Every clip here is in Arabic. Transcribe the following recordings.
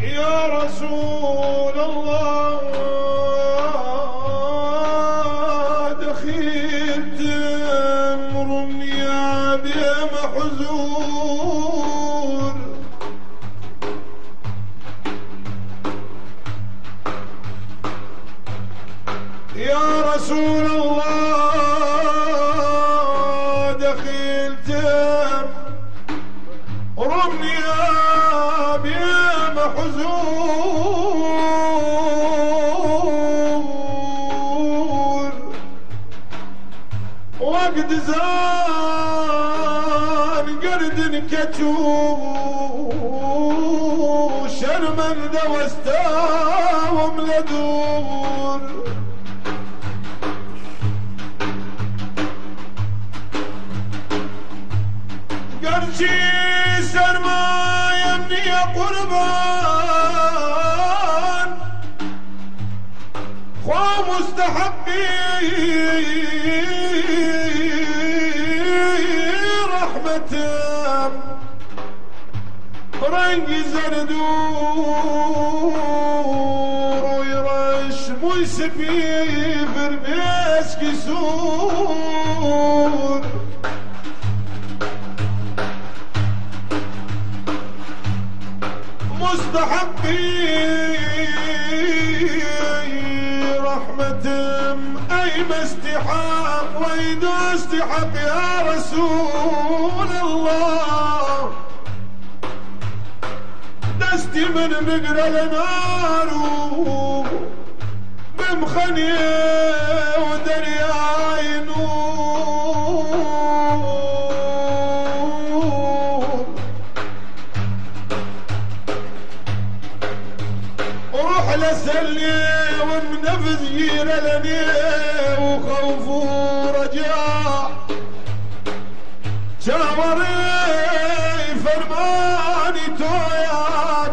يا رسول الله دخيل تمرني يا بيم حزون. يا رسول الله دخيل تمرني يا بيم حزون. وقد زان قرد كتوب شرمن دوستاهم لدور. قرشي سرما يمني قربان خوا مستحقي رحمة رنقي زردور ويرش ميسفي برميس كسور. مستحقي رحمة أي ما استحق وإذا استحق يا رسول الله. دستي من بقرى النار بمخنية ودرياي نور. روح لسلي والنفذ يرلني وخوف ورجاء شاوري فرماني تويا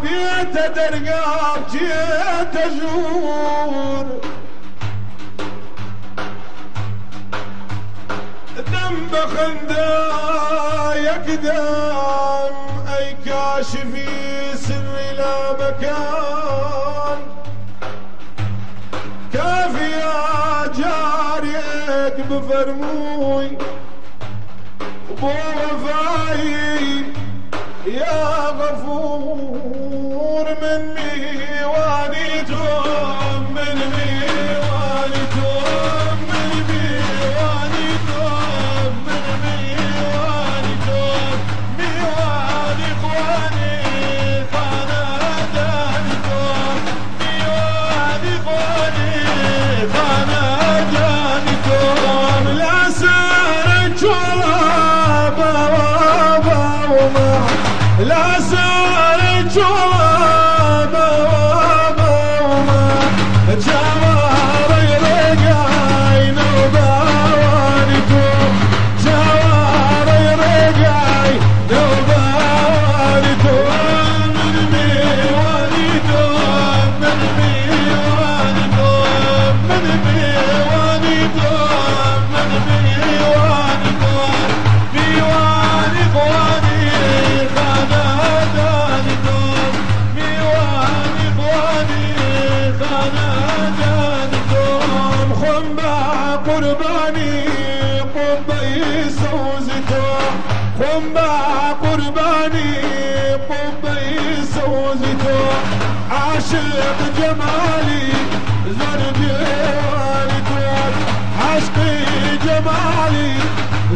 بيت درقاب جيت ازور. دم بخندا يقدم اي كاشفي سر الى مكان كافي يا جاريك بفرموي بو وفاي يا غفور من ميوانيتم من ميوانيتم من ميوانيتم من ميوانيتم ميوان اخواني خانادانكم ميوان اخواني خانادانكم. لا سارت لا سارت جوابا وما جواري رقاي نوباوانكم جواري رقاي نوباوانكم من ميوانكم من ميوانكم من ميوانكم من ميوانكم ميوان اخواني خانادانكم ميوان اخواني خانادانكم. خنبا قرباني قبي سوزته خنبا قرباني قبي سوزته عاشق جمالي زرجوانكم عشقي جمالي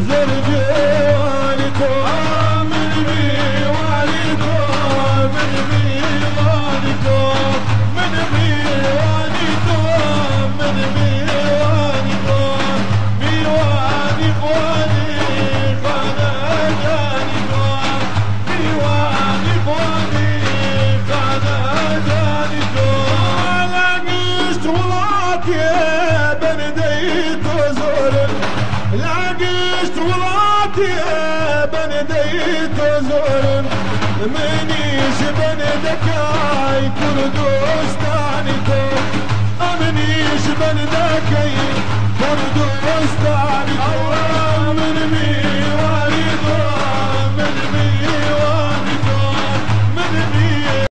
زرجوانكم من ميوانكم من ميوانكم من ميوانكم من ميوانكم ميوان اخواني خانادانكم ميوان اخواني خانادانكم. لقيت ولاك يا بنديت وزور لقيت ولاك يا بنديت وزور منيش بندكاي كردستانكم منيش بندكاي كردستانكم.